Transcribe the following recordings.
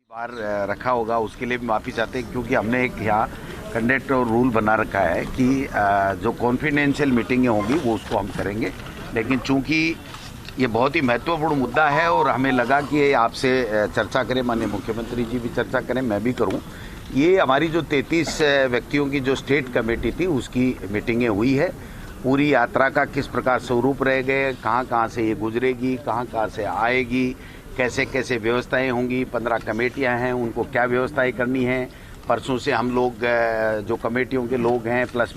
बार रखा होगा उसके लिए भी माफ़ी चाहते हैं, क्योंकि हमने एक यहाँ कंडक्ट और रूल बना रखा है कि जो कॉन्फिडेंशियल मीटिंगें होंगी वो उसको हम करेंगे। लेकिन चूंकि ये बहुत ही महत्वपूर्ण मुद्दा है और हमें लगा कि आपसे चर्चा करें, माननीय मुख्यमंत्री जी भी चर्चा करें, मैं भी करूं। ये हमारी जो 33 व्यक्तियों की जो स्टेट कमेटी थी उसकी मीटिंगें हुई है। पूरी यात्रा का किस प्रकार स्वरूप रह गए, कहाँ कहाँ से ये गुजरेगी, कहाँ कहाँ से आएगी, कैसे कैसे व्यवस्थाएं होंगी, 15 कमेटियां हैं, उनको क्या व्यवस्थाएं करनी है। परसों से हम लोग जो कमेटियों के लोग हैं प्लस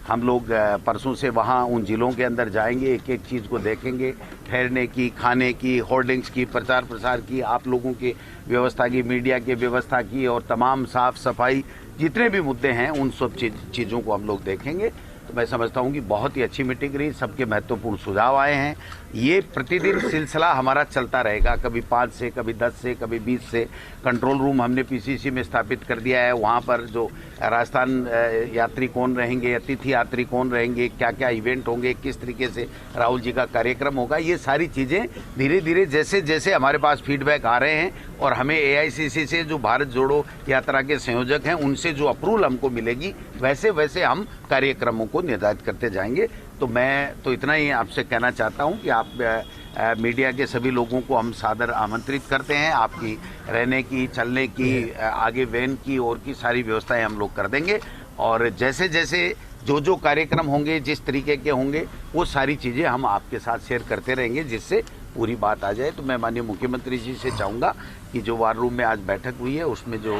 हम लोग परसों से वहाँ उन ज़िलों के अंदर जाएंगे, एक एक चीज़ को देखेंगे, ठहरने की, खाने की, होर्डिंग्स की, प्रचार प्रसार की, आप लोगों की व्यवस्था की, मीडिया की व्यवस्था की, और तमाम साफ सफाई जितने भी मुद्दे हैं उन सब चीज़ों को हम लोग देखेंगे। तो मैं समझता हूँ कि बहुत ही अच्छी मीटिंग रही, सबके महत्वपूर्ण सुझाव आए हैं। ये प्रतिदिन सिलसिला हमारा चलता रहेगा, कभी 5 से, कभी 10 से, कभी 20 से। कंट्रोल रूम हमने पीसीसी में स्थापित कर दिया है, वहाँ पर जो राजस्थान यात्री कौन रहेंगे, अतिथि यात्री कौन रहेंगे, क्या क्या इवेंट होंगे, किस तरीके से राहुल जी का कार्यक्रम होगा, ये सारी चीज़ें धीरे धीरे जैसे जैसे हमारे पास फीडबैक आ रहे हैं और हमें AICC से जो भारत जोड़ो यात्रा के संयोजक हैं उनसे जो अप्रूवल हमको मिलेगी वैसे वैसे हम कार्यक्रमों को निर्धारित करते जाएंगे। तो मैं तो इतना ही आपसे कहना चाहता हूं कि आप मीडिया के सभी लोगों को हम सादर आमंत्रित करते हैं। आपकी रहने की, चलने की, आगे वैन की और की सारी व्यवस्थाएं हम लोग कर देंगे, और जैसे जैसे जो कार्यक्रम होंगे, जिस तरीके के होंगे, वो सारी चीज़ें हम आपके साथ शेयर करते रहेंगे जिससे पूरी बात आ जाए। तो मैं माननीय मुख्यमंत्री जी से चाहूँगा कि जो वार रूम में आज बैठक हुई है उसमें जो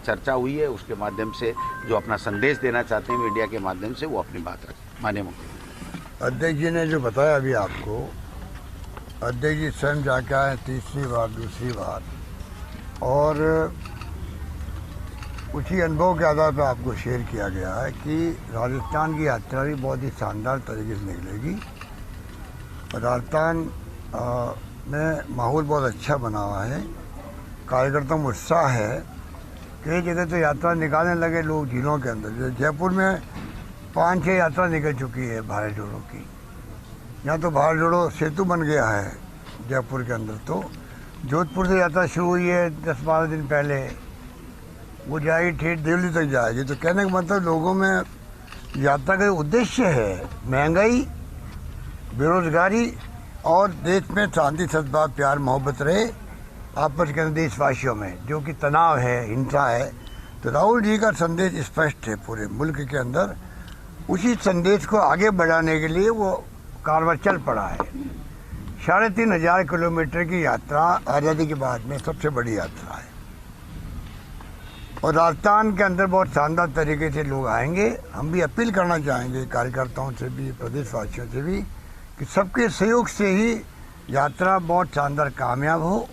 चर्चा हुई है उसके माध्यम से जो अपना संदेश देना चाहते हैं मीडिया के माध्यम से, वो अपनी बात रखें। माननीय मुख्यमंत्री। अध्यक्ष जी ने जो बताया अभी आपको, अध्यक्ष जी स्वयं जाके आए तीसरी बार, दूसरी बार, और उसी अनुभव के आधार पर आपको शेयर किया गया है कि राजस्थान की यात्रा भी बहुत ही शानदार तरीके से निकलेगी। राजस्थान में माहौल बहुत अच्छा बना हुआ है, कार्यकर्ताओं में उत्साह है। कई जगह तो यात्रा निकालने लगे लोग जिलों के अंदर। जयपुर में 5-6 यात्रा निकल चुकी है भारत जोड़ो की। यहाँ तो भारत जोड़ो सेतु बन गया है जयपुर के अंदर। तो जोधपुर से यात्रा शुरू हुई है 10-12 दिन पहले, वो जाएगी ठेठ दिल्ली तक जाएगी। तो कहने का मतलब लोगों में यात्रा का उद्देश्य है महंगाई, बेरोजगारी और देश में शांति, सद्भाव, प्यार, मोहब्बत रहे आपस के अंदर देशवासियों में, जो कि तनाव है, हिंसा है। तो राहुल जी का संदेश स्पष्ट है पूरे मुल्क के अंदर। उसी संदेश को आगे बढ़ाने के लिए वो कारवां चल पड़ा है। 3500 किलोमीटर की यात्रा आज़ादी के बाद में सबसे बड़ी यात्रा है, और राजस्थान के अंदर बहुत शानदार तरीके से लोग आएंगे। हम भी अपील करना चाहेंगे कार्यकर्ताओं से भी, प्रदेशवासियों से भी, कि सबके सहयोग से ही यात्रा बहुत शानदार कामयाब हो।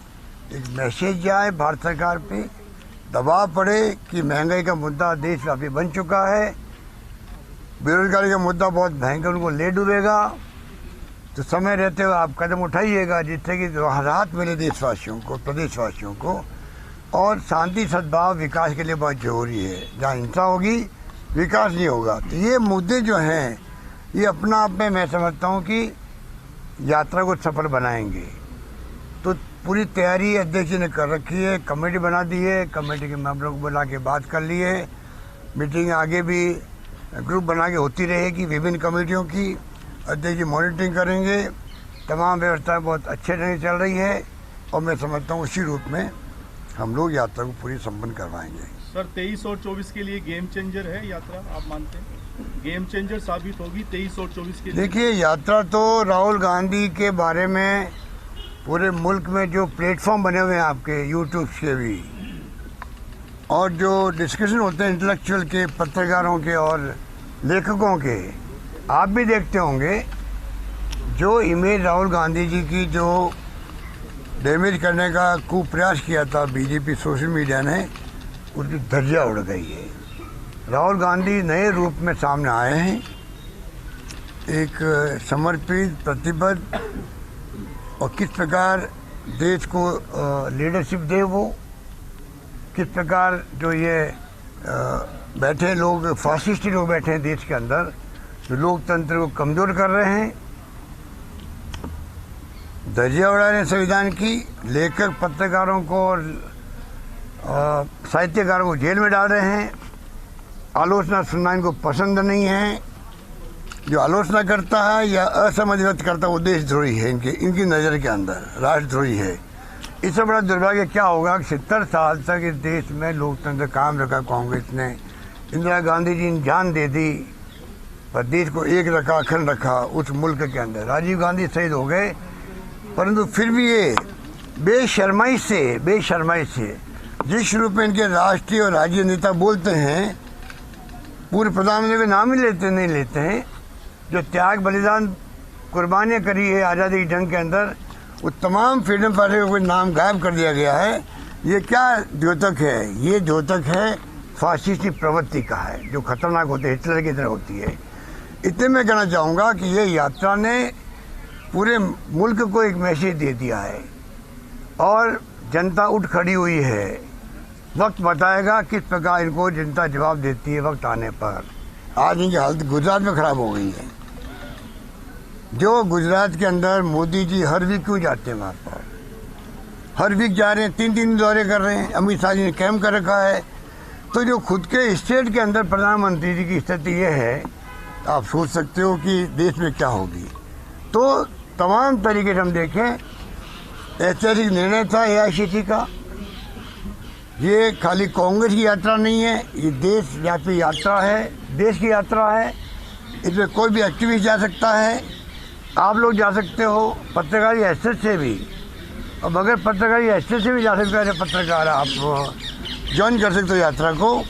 एक मैसेज जाए भारत सरकार पे, दबाव पड़े कि महंगाई का मुद्दा देशव्यापी बन चुका है, बेरोजगारी का मुद्दा बहुत भयंकर उनको ले डूबेगा। तो समय रहते हुए आप कदम उठाइएगा जिससे कि राहत मिले देशवासियों को, प्रदेशवासियों को। और शांति, सद्भाव, विकास के लिए बहुत जरूरी है। जहाँ हिंसा होगी विकास नहीं होगा। तो ये मुद्दे जो हैं ये अपना आप में मैं समझता हूँ कि यात्रा को सफल बनाएंगे। तो पूरी तैयारी अध्यक्ष जी ने कर रखी है, कमेटी बना दी है, कमेटी के मेंबरों को बुला के बात कर ली है। मीटिंग आगे भी ग्रुप बना के होती रहेगी विभिन्न कमेटियों की। अध्यक्ष जी मॉनिटरिंग करेंगे। तमाम व्यवस्थाएं बहुत अच्छे ढंग से चल रही है, और मैं समझता हूँ उसी रूप में हम लोग यात्रा को पूरी संपन्न करवाएंगे। सर 23 और 24 के लिए गेम चेंजर है यात्रा, आप मानते हैं गेम चेंजर साबित होगी 23 और 24 के लिए? देखिए, यात्रा तो राहुल गांधी के बारे में पूरे मुल्क में जो प्लेटफॉर्म बने हुए हैं आपके यूट्यूब के भी, और जो डिस्कशन होते हैं इंटेलेक्चुअल के, पत्रकारों के और लेखकों के, आप भी देखते होंगे जो इमेज राहुल गांधी जी की जो डैमेज करने का कुप्रयास किया था बीजेपी सोशल मीडिया ने, उसकी धज्जियां उड़ गई है। राहुल गांधी नए रूप में सामने आए हैं, एक समर्पित, प्रतिबद्ध, और किस प्रकार देश को लीडरशिप दे, वो किस प्रकार जो ये बैठे लोग, फासिस्ट लोग बैठे हैं देश के अंदर, जो लोकतंत्र को कमज़ोर कर रहे हैं, धज्जियां उड़ा रहे हैं संविधान की, लेखक, पत्रकारों को और साहित्यकारों को जेल में डाल रहे हैं, आलोचना सुनना इनको पसंद नहीं है। जो आलोचना करता है या असमझ व्यक्त करता है वो देशद्रोही है, इनकी नज़र के अंदर राष्ट्रद्रोही है। इससे बड़ा दुर्भाग्य क्या होगा कि 70 साल तक इस देश में लोकतंत्र कायम रखा कांग्रेस ने। इंदिरा गांधी जी ने जान दे दी पर देश को एक रखा, अखंड रखा उस मुल्क के अंदर। राजीव गांधी शहीद हो गए, परंतु फिर भी ये बेशर्माई से जिस रूप में इनके राष्ट्रीय और राज्य नेता बोलते हैं, पूर्व प्रधानमंत्री के नाम ही नहीं लेते हैं। जो त्याग बलिदान कुर्बानियाँ करी है आज़ादी की जंग के अंदर, वो तमाम फ्रीडम फाइटर का कोई नाम गायब कर दिया गया है। ये क्या द्योतक है? ये द्योतक है फासिस्टी प्रवृत्ति का है, जो खतरनाक होती है, हिटलर की तरह होती है। इतने में कहना चाहूँगा कि ये यात्रा ने पूरे मुल्क को एक मैसेज दे दिया है और जनता उठ खड़ी हुई है। वक्त बताएगा किस प्रकार इनको जनता जवाब देती है वक्त आने पर। आज इनकी हालत गुजरात में ख़राब हो गई है। जो गुजरात के अंदर मोदी जी हर वीक क्यों जाते हैं वहाँ पर? हर वीक जा रहे हैं, 3 दौरे कर रहे हैं। अमित शाह जी ने कैम्प कर रखा है। तो जो खुद के स्टेट के अंदर प्रधानमंत्री जी की स्थिति ये है, आप सोच सकते हो कि देश में क्या होगी। तो तमाम तरीके से हम देखें, ऐतिहासिक निर्णय था AICC का। ये खाली कांग्रेस की यात्रा नहीं है, ये देशव्यापी यात्रा है, देश की यात्रा है। इसमें कोई भी एक्टिविस्ट जा सकता है, आप लोग जा सकते हो, पत्रकारी हैसियत से भी। और बगैर पत्रकारी हैसियत से भी जा सकते हैं पत्रकार, आप ज्वाइन कर सकते हो यात्रा को।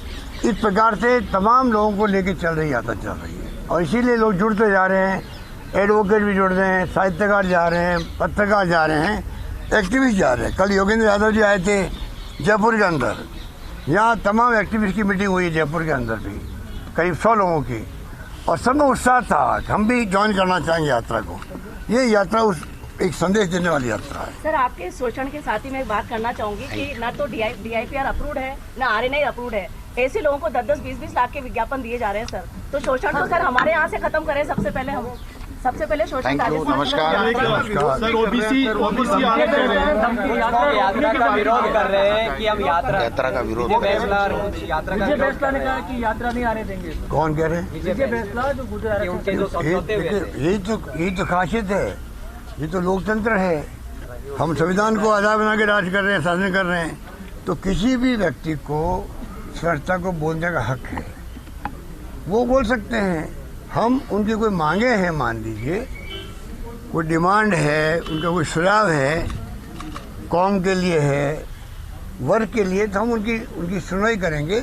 इस प्रकार से तमाम लोगों को लेकर चल रही यात्रा चल रही है और इसीलिए लोग जुड़ते जा रहे हैं। एडवोकेट भी जुड़ रहे हैं, साहित्यकार जा रहे हैं, पत्रकार जा रहे हैं, एक्टिविस्ट जा रहे हैं। कल योगेंद्र यादव जी आए थे जयपुर के अंदर, यहाँ तमाम एक्टिविस्ट की मीटिंग हुई जयपुर के अंदर भी, करीब 100 लोगों की, और सब में उत्साह था कि हम भी ज्वाइन करना चाहेंगे यात्रा को। ये यात्रा उस एक संदेश देने वाली यात्रा है। सर, आपके शोषण के साथ ही मैं एक बात करना चाहूंगी कि ना तो DIPR अप्रूव्ड है, ना RNI अप्रूव्ड है। ऐसे लोगों को 10-10, 20-20 लाख के विज्ञापन दिए जा रहे हैं सर। तो शोषण तो सर हमारे यहाँ से खत्म करें सबसे पहले हम। सबसे पहले शोषण नमस्कार। सर, ओबीसी यात्रा का विरोध कर रहे हैं कि हम यात्रा का विरोध यात्रा ने कहा कि यात्रा नहीं आने देंगे। कौन कह रहे हैं? जो गुजरात उनके जो समझौते हुए थे। यही तो खासियत है, ये तो लोकतंत्र है। हम संविधान को आधार बना के राज कर रहे हैं, शासन कर रहे हैं। तो किसी भी व्यक्ति को स्वतंत्रता को बोलने का हक है, वो बोल सकते हैं। हम उनकी कोई मांगे हैं, मान लीजिए कोई डिमांड है, उनका कोई सुझाव है, कौम के लिए है, वर्ग के लिए, तो हम उनकी सुनवाई करेंगे,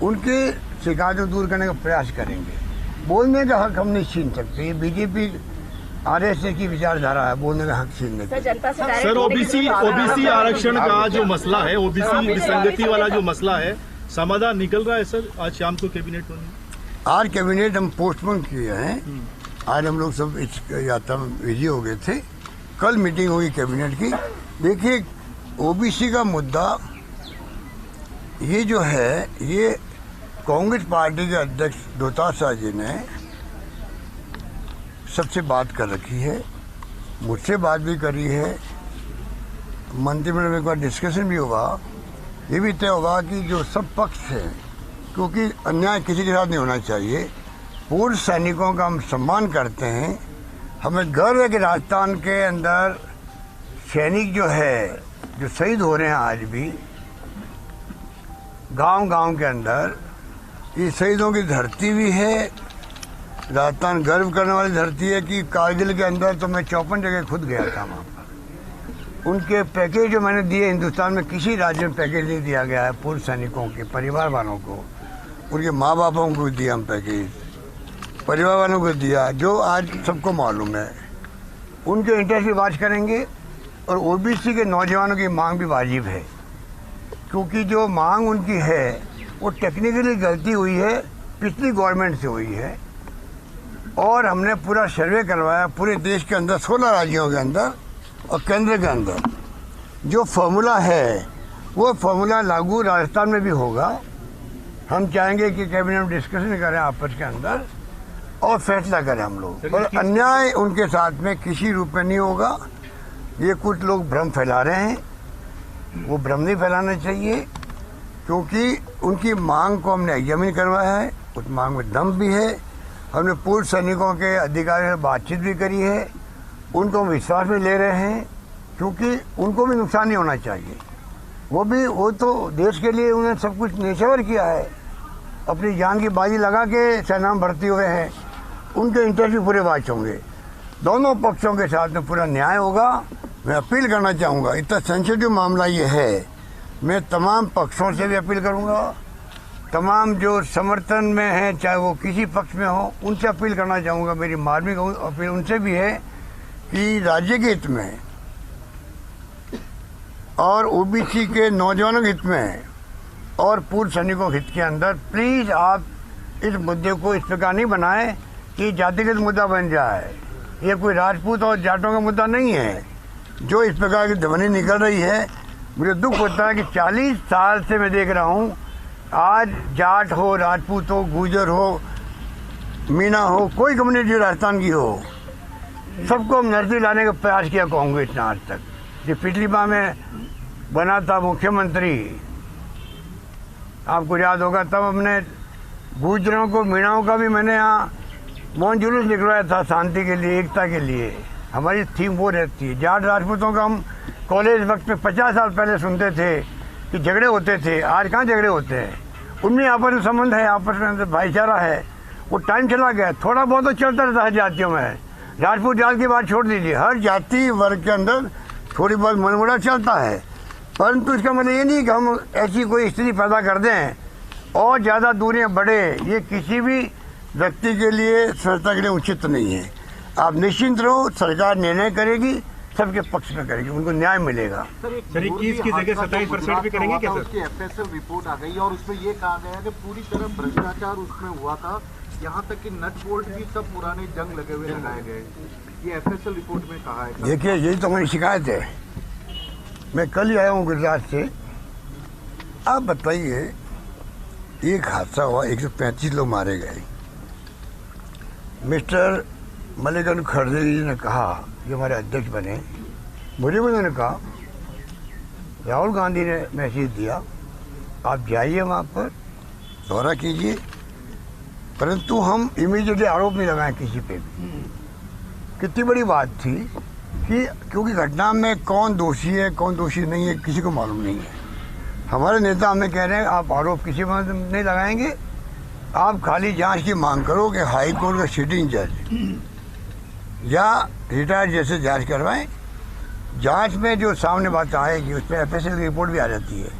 उनके शिकायतों दूर करने का प्रयास करेंगे। बोलने का हक हम नहीं छीन सकते। ये BJP RSS की विचारधारा है, बोलने का हक छीनने का। सर, ओबीसी आरक्षण का जो मसला है, ओबीसी विसंगति वाला जो मसला है, समाधान निकल रहा है सर। आज शाम को कैबिनेट में, आज कैबिनेट हम पोस्टपोन किए हैं। आज हम लोग सब इस यात्रा में बिजी हो गए थे। कल मीटिंग होगी कैबिनेट की। देखिए, OBC का मुद्दा ये जो है, ये कांग्रेस पार्टी के अध्यक्ष दोतारा जी ने सबसे बात कर रखी है, मुझसे बात भी करी है, मंत्रिमंडल में एक बार डिस्कशन भी होगा। ये भी तय होगा कि जो सब पक्ष हैं, क्योंकि अन्याय किसी के साथ नहीं होना चाहिए। पूर्व सैनिकों का हम सम्मान करते हैं। हमें गर्व है कि राजस्थान के अंदर सैनिक जो है, जो शहीद हो रहे हैं आज भी गांव-गांव के अंदर, ये शहीदों की धरती भी है। राजस्थान गर्व करने वाली धरती है कि कारगिल के अंदर तो मैं 54 जगह खुद गया था वहाँ पर। उनके पैकेज जो मैंने दिए, हिंदुस्तान में किसी राज्य में पैकेज नहीं दिया गया है पूर्व सैनिकों के परिवार वालों को। उनके माँ बापों को दिया हम पैकेज, परिवार वालों को दिया, जो आज सबको मालूम है। उनके इंटरेस्ट भी बात करेंगे और OBC के नौजवानों की मांग भी वाजिब है, क्योंकि जो मांग उनकी है वो टेक्निकली गलती हुई है, पिछली गवर्नमेंट से हुई है। और हमने पूरा सर्वे करवाया पूरे देश के अंदर, 16 राज्यों के अंदर और केंद्र के अंदर। जो फॉर्मूला है वो फॉर्मूला लागू राजस्थान में भी होगा। हम चाहेंगे कि कैबिनेट में डिस्कशन करें आपस के अंदर और फैसला करें हम लोग। और अन्याय उनके साथ में किसी रूप में नहीं होगा। ये कुछ लोग भ्रम फैला रहे हैं, वो भ्रम नहीं फैलाना चाहिए। क्योंकि उनकी मांग को हमने एग्जामिन करवाया है, उस मांग में दम भी है। हमने पूर्व सैनिकों के अधिकारियों से बातचीत भी करी है, उनको हम विश्वास में ले रहे हैं, क्योंकि उनको भी नुकसान नहीं होना चाहिए। वो तो देश के लिए उन्होंने सब कुछ नेशवर किया है, अपनी जान की बाजी लगा के सेना में भर्ती हुए हैं। उनके इंटरव्यू पूरे वाच होंगे, दोनों पक्षों के साथ में पूरा न्याय होगा। मैं अपील करना चाहूँगा, इतना सेंसिटिव मामला ये है, मैं तमाम पक्षों से भी अपील करूँगा, तमाम जो समर्थन में हैं चाहे वो किसी पक्ष में हो, उनसे अपील करना चाहूँगा। मेरी मार्मिक अपील उनसे भी है कि राज्य के हित में और ओबीसी के नौजवानों के हित में और पूर्व सैनिकों के हित के अंदर प्लीज़ आप इस मुद्दे को इस प्रकार नहीं बनाएं कि जातिगत मुद्दा बन जाए। ये कोई राजपूत और जाटों का मुद्दा नहीं है। जो इस प्रकार की ध्वनि निकल रही है, मुझे दुख होता है कि 40 साल से मैं देख रहा हूँ, आज जाट हो, राजपूत हो, गुर्जर हो, मीना हो, कोई कम्युनिटी राजस्थान की हो, सबको हम नजदीक लाने का प्रयास किया कांग्रेस ने आज तक। जो पिछली बार में बना था मुख्यमंत्री, आपको याद होगा, तब हमने गुर्जरों को, मीणाओं का भी मैंने यहाँ मौन जुलूस निकलवाया था शांति के लिए, एकता के लिए। हमारी थीम वो रहती है। जाट राजपूतों का हम कॉलेज वक्त में 50 साल पहले सुनते थे कि झगड़े होते थे, आज कहाँ झगड़े होते हैं। उनमें आपस में संबंध है, आपस में भाईचारा है। वो टाइम चला गया, थोड़ा बहुत तो चलता रहता है जातियों में। राजपूत जात की बात छोड़ दीजिए, हर जाति वर्ग के अंदर थोड़ी बहुत मनमुटा चलता है, परंतु इसका मतलब ये नहीं कि हम ऐसी कोई स्थिति पैदा कर दें और ज़्यादा दूरियां बढ़े। ये किसी भी व्यक्ति के लिए, संस्था के लिए उचित नहीं है। आप निश्चिंत रहो, सरकार निर्णय करेगी, सबके पक्ष में करेगी, उनको न्याय मिलेगा। सर 21 की जगह 27% भी करेंगे क्या सर? उसकी एफएसएल रिपोर्ट आ गई और उसमें ये कहा गया कि पूरी तरह भ्रष्टाचार उसमें हुआ था, यहाँ तक कि नट बोल्ट भी सब पुराने जंग लगे हुए लगाए गए। ये एफएसएल रिपोर्ट में कहा है। देखिए, यही तो हमारी शिकायत है। मैं कल ही आया हूँ गुजरात से। आप बताइए, एक हादसा हुआ, 135 लोग मारे गए। मिस्टर मल्लिकार्जुन खड़गे जी ने कहा कि हमारे अध्यक्ष बने, मुझे भी उन्होंने कहा, राहुल गांधी ने मैसेज दिया, आप जाइए वहाँ पर दौरा कीजिए, परंतु हम इमीडिएटली आरोप नहीं लगाएं किसी पे भी। कितनी बड़ी बात थी कि क्योंकि घटना में कौन दोषी है कौन दोषी नहीं है किसी को मालूम नहीं है। हमारे नेता हमें कह रहे हैं आप आरोप किसी पर नहीं लगाएंगे, आप खाली जांच की मांग करो कि हाई कोर्ट का सिटिंग जज या रिटायर्ड जैसे जांच करवाएं। जांच में जो सामने बात आएगी उसमें एफएसएल की रिपोर्ट भी आ जाती है।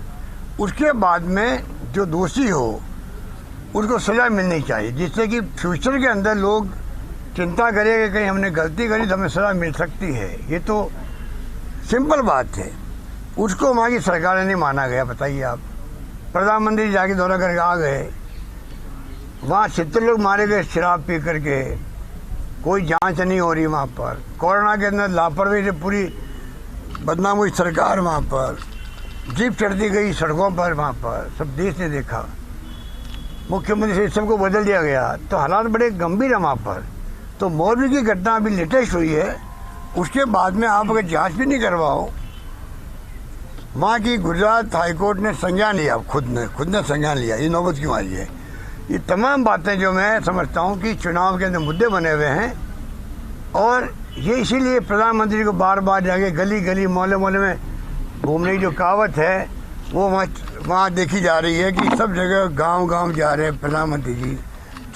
उसके बाद में जो दोषी हो उसको सजा मिलनी चाहिए, जिससे कि फ्यूचर के अंदर लोग चिंता करें कि कहीं हमने गलती करी तो हमें सजा मिल सकती है। ये तो सिंपल बात है। उसको वहाँ की सरकार ने नहीं माना गया। बताइए आप, प्रधानमंत्री जाके दौरा करके आ गए, वहाँ 70 लोग मारे गए शराब पी करके, कोई जांच नहीं हो रही वहाँ पर। कोरोना के अंदर लापरवाही से पूरी बदनाम हुई सरकार, वहाँ पर जीप चढ़ती गई सड़कों पर, वहाँ पर सब देश ने देखा। मुख्यमंत्री से सबको बदल दिया गया, तो हालात बड़े गंभीर है वहाँ पर। तो मोरबी की घटना अभी लेटेस्ट हुई है, उसके बाद में आप अगर जांच भी नहीं करवाओ, वहाँ की गुजरात हाईकोर्ट ने संज्ञान लिया, खुद ने संज्ञान लिया, ये नौबत क्यों आई है। ये तमाम बातें जो मैं समझता हूँ कि चुनाव के अंदर मुद्दे बने हुए हैं, और ये इसीलिए प्रधानमंत्री को बार बार जाके गली गली मोहल्ले मोहल्ले में घूमने की जो कहावत है वो वहाँ देखी जा रही है कि सब जगह गांव जा रहे हैं प्रधानमंत्री जी।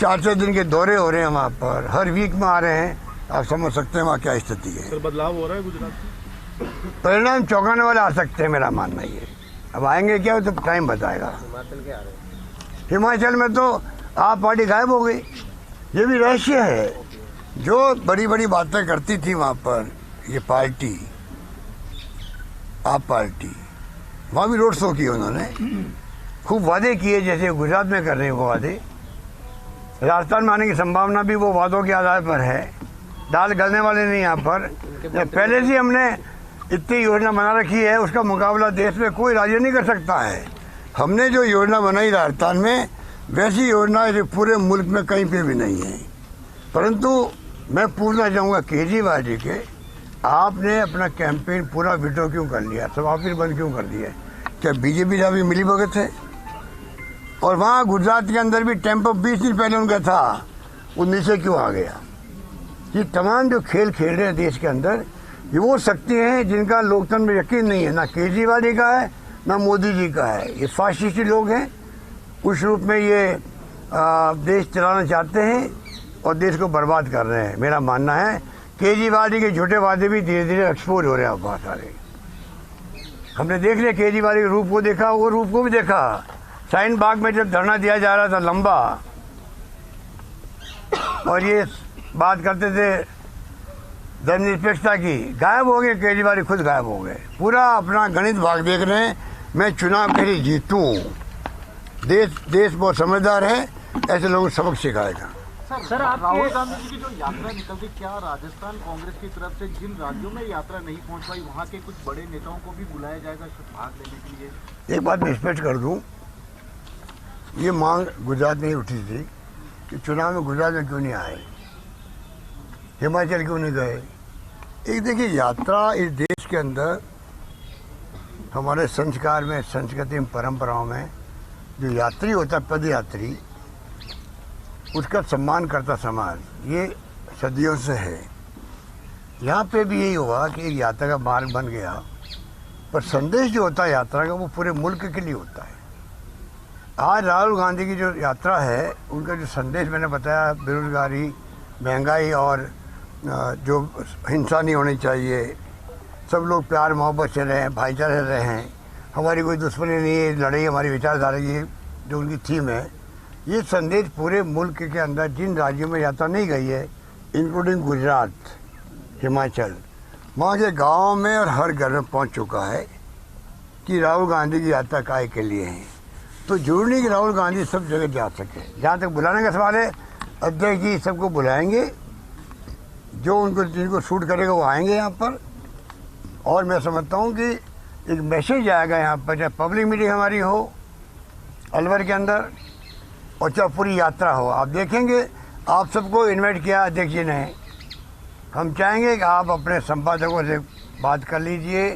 4-4 दिन के दौरे हो रहे हैं वहाँ पर, हर वीक में आ रहे हैं। आप समझ सकते हैं वहाँ क्या स्थिति है। सर बदलाव हो रहा है गुजरात में? परिणाम चौंकाने वाले आ सकते हैं, मेरा मानना ये। अब आएंगे क्या तो टाइम बताएगा। हिमाचल में तो आप पार्टी गायब हो गई, ये भी रहस्य है। जो बड़ी बड़ी बातें करती थी वहाँ पर ये पार्टी, आप पार्टी, वहाँ भी रोड शो किए उन्होंने, खूब वादे किए जैसे गुजरात में कर रहे हैं वो वादे। राजस्थान में आने की संभावना भी वो वादों के आधार पर है, दाल गलने वाले नहीं। यहाँ पर पहले से हमने इतनी योजना बना रखी है, उसका मुकाबला देश में कोई राज्य नहीं कर सकता है। हमने जो योजना बनाई राजस्थान में, वैसी योजना पूरे मुल्क में कहीं पे भी नहीं है। परंतु मैं पूछना चाहूँगा केजरीवाल जी के, आपने अपना कैंपेन पूरा विड्रॉ क्यों कर लिया, सब ऑफिस बंद क्यों कर दिया? क्या बीजेपी से अभी मिली भगत है? और वहाँ गुजरात के अंदर भी टेम्पो 20 दिन पहले उनका था, वो नीचे क्यों आ गया? ये तमाम जो खेल खेल रहे हैं देश के अंदर, ये वो शक्ति हैं जिनका लोकतंत्र में यकीन नहीं है, ना केजरीवाल जी का है ना मोदी जी का है। ये फाशिस्टी लोग हैं, उस रूप में ये देश चलाना चाहते हैं और देश को बर्बाद कर रहे हैं। मेरा मानना है केजरीवाल जी के झूठे वादे भी धीरे धीरे एक्सपोज हो रहे हैं। बहुत सारे हमने देख लिया, केजरीवाल के रूप को देखा, वो रूप को भी देखा। शाहीन बाग में जब धरना दिया जा रहा था लंबा, और ये बात करते थे धर्मनिरपेक्षता की, गायब हो गए केजरीवाल, खुद गायब हो गए। पूरा अपना गणित भाग देख रहे हैं, मैं चुनाव कैसे जीतूं। देश बहुत समझदार है, ऐसे लोगों को सबक सिखाएगा। सर राहुल गांधी जी की जो यात्रा निकल गई, क्या राजस्थान कांग्रेस की तरफ से जिन राज्यों में यात्रा नहीं पहुंच पाई वहां के कुछ बड़े नेताओं को भी बुलाया जाएगा भाग लेने के लिए? एक बात मैं स्पष्ट कर दूं, ये मांग गुजरात में ही उठी थी कि चुनाव में गुजरात में क्यों नहीं आए, हिमाचल क्यों नहीं गए। एक देखिए, यात्रा इस देश के अंदर हमारे संस्कार में, संस्कृति में, परंपराओं में जो यात्री होता है, पदयात्री, उसका सम्मान करता समाज, ये सदियों से है। यहाँ पे भी यही हुआ कि एक यात्रा का मार्ग बन गया, पर संदेश जो होता है यात्रा का वो पूरे मुल्क के लिए होता है। आज राहुल गांधी की जो यात्रा है, उनका जो संदेश मैंने बताया, बेरोजगारी, महंगाई और जो हिंसा नहीं होनी चाहिए, सब लोग प्यार मोहब्बत से रहें, भाईचारे से रहें, हमारी कोई दुश्मनी नहीं है, लड़ाई हमारी विचारधारा की जो उनकी थीम है, ये संदेश पूरे मुल्क के अंदर जिन राज्यों में यात्रा नहीं गई है, इंक्लूडिंग गुजरात, हिमाचल, वहाँ के गाँव में और हर घर में पहुँच चुका है कि राहुल गांधी की यात्रा काय के लिए है। तो जरूरी नहीं कि राहुल गांधी सब जगह जा सके। जहाँ तक बुलाने का सवाल है, अध्यक्ष जी सबको बुलाएंगे, जो उनको जिनको शूट करेगा वो आएंगे यहाँ पर। और मैं समझता हूँ कि एक मैसेज आएगा यहाँ पर, चाहे पब्लिक मीटिंग हमारी हो अलवर के अंदर और चाहे पूरी यात्रा हो। आप देखेंगे, आप सबको इनवाइट किया अध्यक्ष जी ने। हम चाहेंगे कि आप अपने संपादकों से बात कर लीजिए,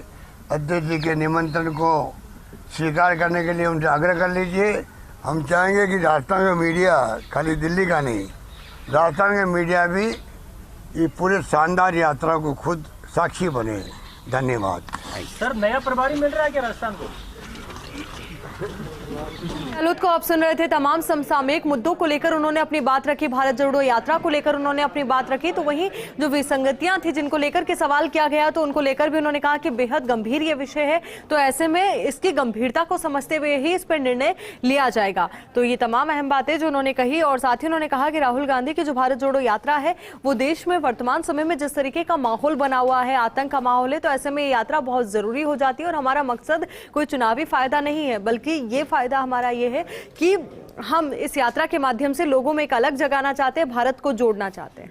अध्यक्ष जी के निमंत्रण को स्वीकार करने के लिए उनसे आग्रह कर लीजिए। हम चाहेंगे कि राजस्थान का मीडिया, खाली दिल्ली का नहीं, राजस्थान का मीडिया भी ये पूरे शानदार यात्रा को खुद साक्षी बने। धन्यवाद। सर, नया प्रभारी मिल रहा है क्या राजस्थान को? गहलोत को आप सुन रहे थे। तमाम समसामयिक मुद्दों को लेकर उन्होंने अपनी बात रखी, भारत जोड़ो यात्रा को लेकर उन्होंने अपनी बात रखी। तो वहीं जो विसंगतियां थी जिनको लेकर के सवाल किया गया, तो उनको लेकर भी उन्होंने कहा कि बेहद गंभीर ये विषय है, तो ऐसे में इसकी गंभीरता को समझते हुए ही इस पर निर्णय लिया जाएगा। तो ये तमाम अहम बातें जो उन्होंने कही, और साथ ही उन्होंने कहा कि राहुल गांधी की जो भारत जोड़ो यात्रा है, वो देश में वर्तमान समय में जिस तरीके का माहौल बना हुआ है, आतंक का माहौल है, तो ऐसे में ये यात्रा बहुत जरूरी हो जाती है। और हमारा मकसद कोई चुनावी फायदा नहीं है, बल्कि ये फायदा हमारा ये है कि हम इस यात्रा के माध्यम से लोगों में एक अलग जगाना चाहते हैं, भारत को जोड़ना चाहते हैं।